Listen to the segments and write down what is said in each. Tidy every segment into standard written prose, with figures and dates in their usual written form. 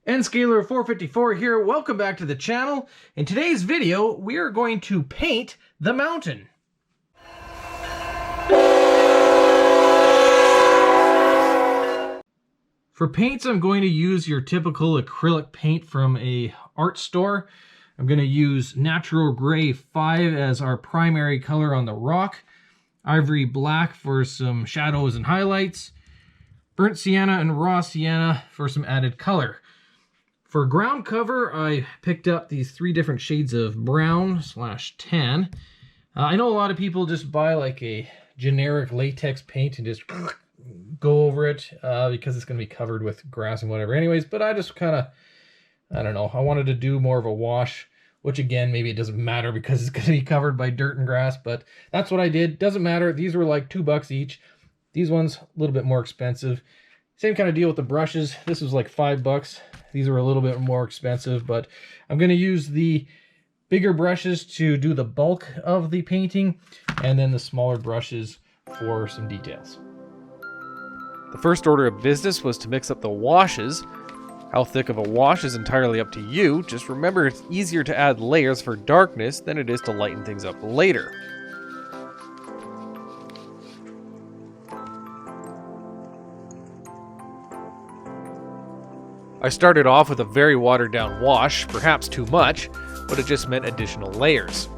Nscaler 454 here. Welcome back to the channel. In today's video, we are going to paint the mountain. For paints, I'm going to use your typical acrylic paint from a art store. I'm going to use Natural Gray 5 as our primary color on the rock, Ivory Black for some shadows and highlights, Burnt Sienna and Raw Sienna for some added color. For ground cover, I picked up these 3 different shades of brown/tan. I know a lot of people just buy like a generic latex paint and just go over it because it's going to be covered with grass and whatever anyways, but I just kind of, I don't know, I wanted to do more of a wash, which again, maybe it doesn't matter because it's going to be covered by dirt and grass, but that's what I did. Doesn't matter. These were like $2 each. These ones a little bit more expensive. Same kind of deal with the brushes. This was like $5. These are a little bit more expensive, but I'm going to use the bigger brushes to do the bulk of the painting, and then the smaller brushes for some details. The first order of business was to mix up the washes. How thick of a wash is entirely up to you. Just remember it's easier to add layers for darkness than it is to lighten things up later. I started off with a very watered down wash, perhaps too much, but it just meant additional layers.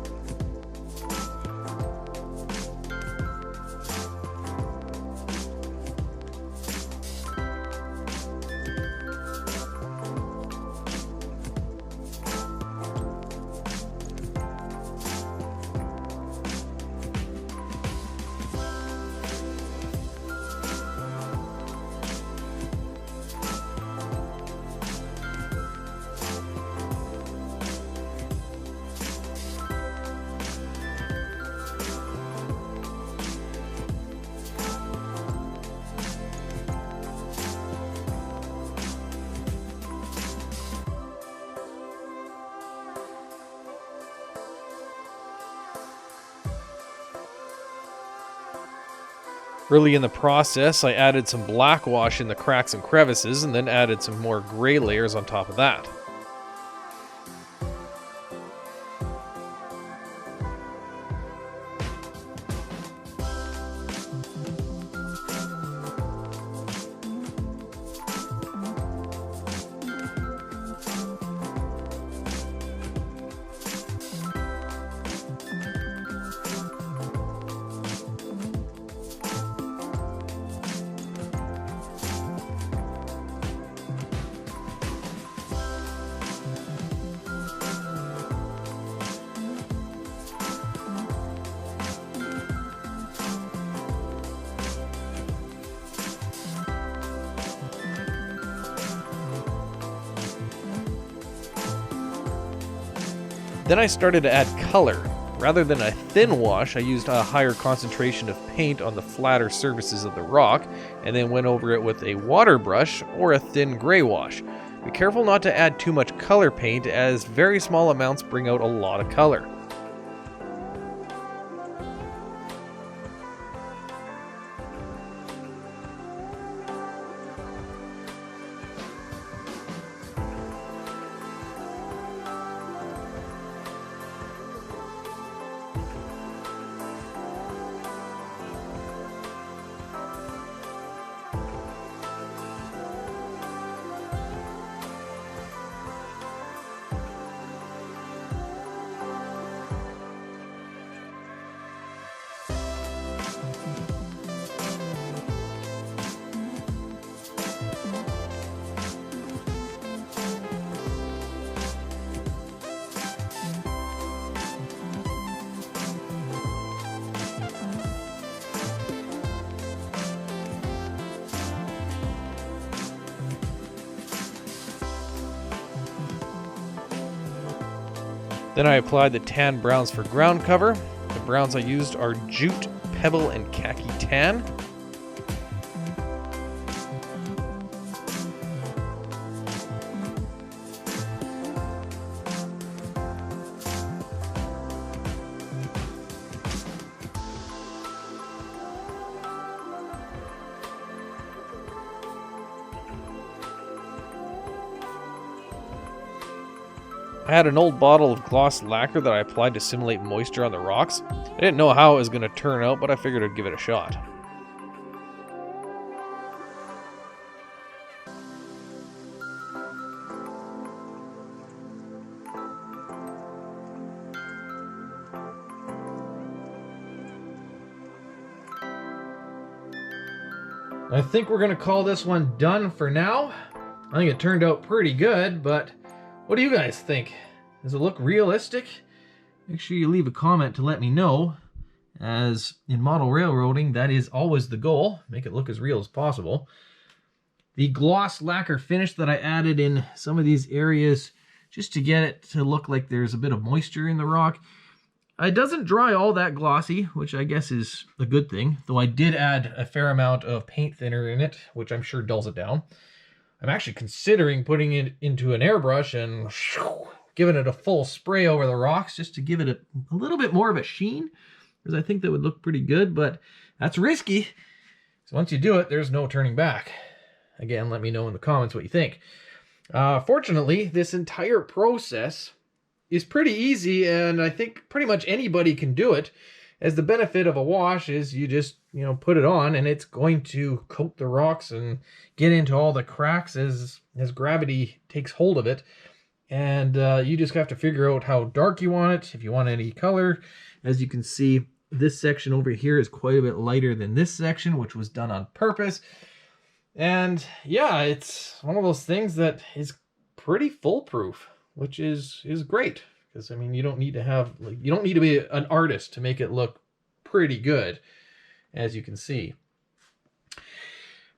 Early in the process, I added some black wash in the cracks and crevices, and then added some more gray layers on top of that. Then I started to add color. Rather than a thin wash, I used a higher concentration of paint on the flatter surfaces of the rock, and then went over it with a water brush or a thin gray wash. Be careful not to add too much color paint, as very small amounts bring out a lot of color. Then I applied the tan browns for ground cover. The browns I used are Jute, Pebble, and Khaki Tan. I had an old bottle of gloss lacquer that I applied to simulate moisture on the rocks. I didn't know how it was going to turn out, but I figured I'd give it a shot. I think we're gonna call this one done for now. I think it turned out pretty good, but what do you guys think? Does it look realistic? Make sure you leave a comment to let me know, as in model railroading, that is always the goal. Make it look as real as possible. The gloss lacquer finish that I added in some of these areas, just to get it to look like there's a bit of moisture in the rock, it doesn't dry all that glossy, which I guess is a good thing, though I did add a fair amount of paint thinner in it, which I'm sure dulls it down. I'm actually considering putting it into an airbrush and giving it a full spray over the rocks just to give it a little bit more of a sheen, because I think that would look pretty good, but that's risky. So once you do it, there's no turning back. Again, let me know in the comments what you think. Fortunately, this entire process is pretty easy, and I think pretty much anybody can do it, as the benefit of a wash is you just, put it on and it's going to coat the rocks and get into all the cracks as gravity takes hold of it. And you just have to figure out how dark you want it, if you want any color. As you can see, this section over here is quite a bit lighter than this section, which was done on purpose. And yeah, it's one of those things that is pretty foolproof, which is great, because I mean, you don't need to be an artist to make it look pretty good, as you can see.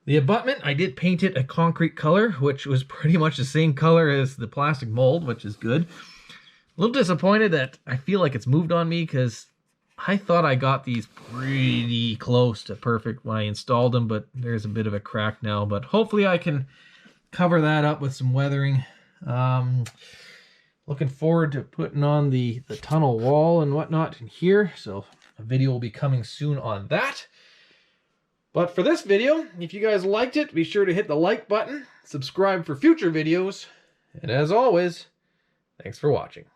The abutment, I did paint it a concrete color, which was pretty much the same color as the plastic mold, which is good. A little disappointed that I feel like it's moved on me, because I thought I got these pretty close to perfect when I installed them, but there's a bit of a crack now. But hopefully I can cover that up with some weathering. Looking forward to putting on the tunnel wall and whatnot in here, so a video will be coming soon on that. But for this video, if you guys liked it, be sure to hit the like button, subscribe for future videos, and as always, thanks for watching.